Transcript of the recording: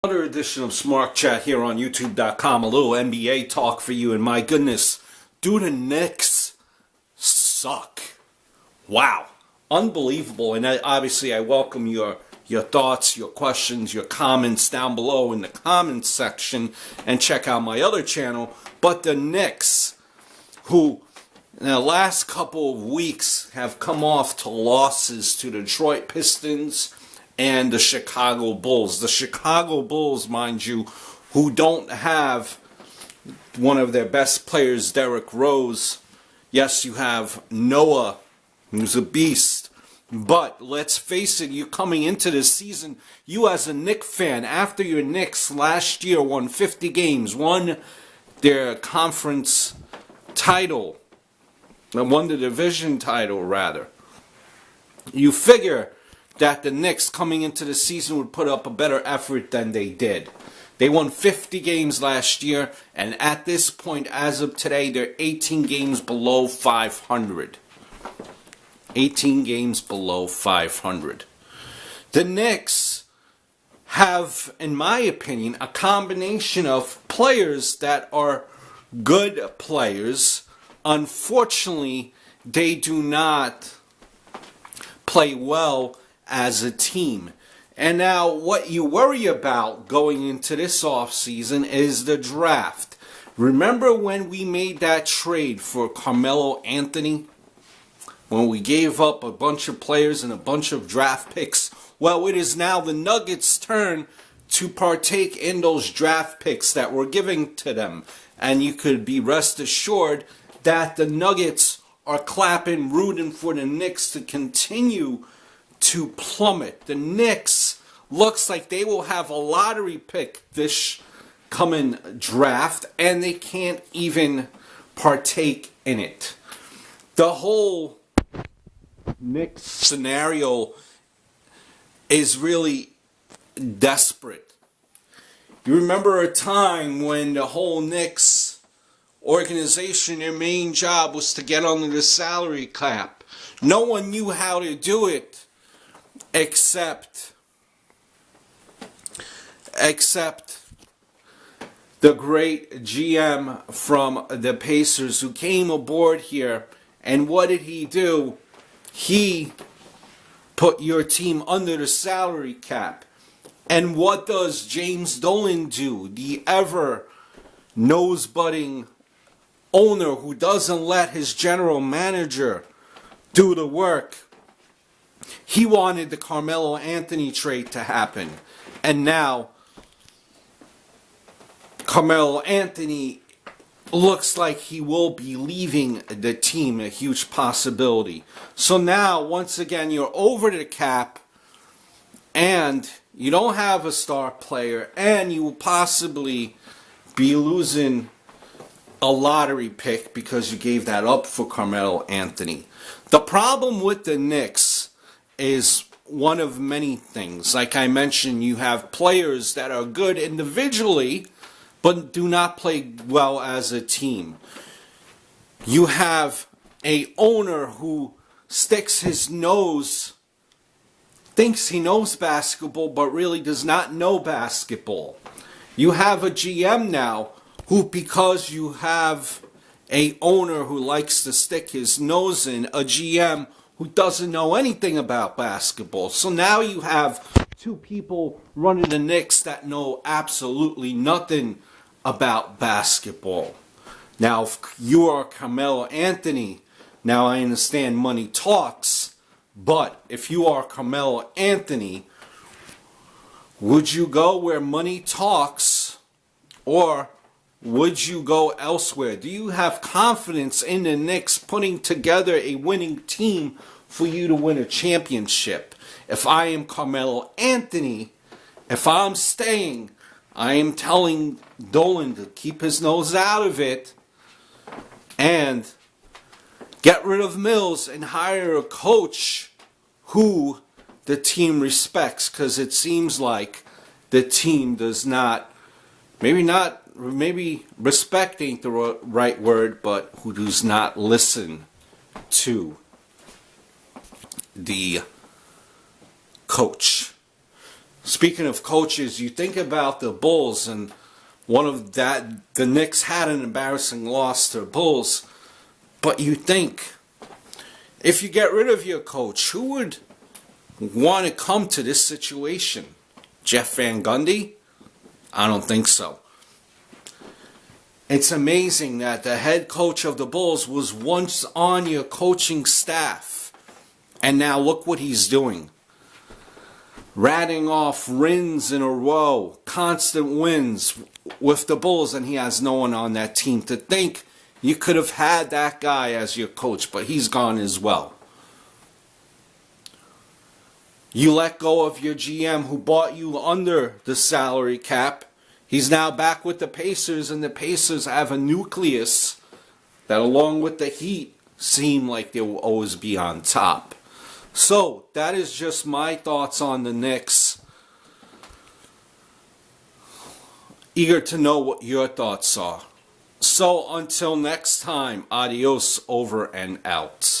Another edition of Smart Chat here on YouTube.com. A little NBA talk for you, and my goodness, do the Knicks suck? Wow, unbelievable! And obviously, I welcome your thoughts, your questions, your comments down below in the comments section, and check out my other channel. But the Knicks, who in the last couple of weeks have come off to losses to the Detroit Pistons and the Chicago Bulls. The Chicago Bulls, mind you, who don't have one of their best players, Derrick Rose. Yes, you have Noah, who's a beast. But let's face it, you coming into this season, you as a Knicks fan, after your Knicks last year won 50 games, won their conference title, won the division title rather, you figure that the Knicks coming into the season would put up a better effort than they did. They won 50 games last year, and at this point, as of today, they're 18 games below 500. 18 games below 500. The Knicks have, in my opinion, a combination of players that are good players. Unfortunately, they do not play well as a team. And now what you worry about going into this offseason is the draft. Remember when we made that trade for Carmelo Anthony? When we gave up a bunch of players and a bunch of draft picks? Well, it is now the Nuggets' turn to partake in those draft picks that we're giving to them. And you could be rest assured that the Nuggets are clapping, rooting for the Knicks to continue to plummet. The Knicks looks like they will have a lottery pick this coming draft, and they can't even partake in it. The whole Knicks scenario is really desperate. You remember a time when the whole Knicks organization, their main job was to get under the salary cap. No one knew how to do it except the great GM from the Pacers who came aboard here. And what did he do? He put your team under the salary cap. And what does James Dolan do? The ever nose-butting owner who doesn't let his general manager do the work. He wanted the Carmelo Anthony trade to happen. And now Carmelo Anthony looks like he will be leaving the team, a huge possibility. So now, once again, you're over the cap, and you don't have a star player, and you will possibly be losing a lottery pick because you gave that up for Carmelo Anthony. The problem with the Knicks is one of many things. Like I mentioned, you have players that are good individually, but do not play well as a team. You have a owner who sticks his nose, thinks he knows basketball, but really does not know basketball. You have a GM now who, because you have a owner who likes to stick his nose in, a GM who doesn't know anything about basketball. So now you have two people running the Knicks that know absolutely nothing about basketball. Now, if you are Carmelo Anthony, now I understand money talks, but if you are Carmelo Anthony, would you go where money talks, or would you go elsewhere? Do you have confidence in the Knicks putting together a winning team for you to win a championship? If I am Carmelo Anthony, if I'm staying, I am telling Dolan to keep his nose out of it and get rid of Mills and hire a coach who the team respects, because it seems like the team does not, maybe respect ain't the right word, but who does not listen to the coach. Speaking of coaches, you think about the Bulls, and the Knicks had an embarrassing loss to the Bulls, but you think, if you get rid of your coach, who would want to come to this situation? Jeff Van Gundy? I don't think so. It's amazing that the head coach of the Bulls was once on your coaching staff, and now look what he's doing. Ratting off wins in a row, constant wins with the Bulls, and he has no one on that team. To think you could have had that guy as your coach, but he's gone as well. You let go of your GM who bought you under the salary cap. He's now back with the Pacers, and the Pacers have a nucleus that, along with the Heat, seem like they will always be on top. So, that is just my thoughts on the Knicks. Eager to know what your thoughts are. So, until next time, adios, over and out.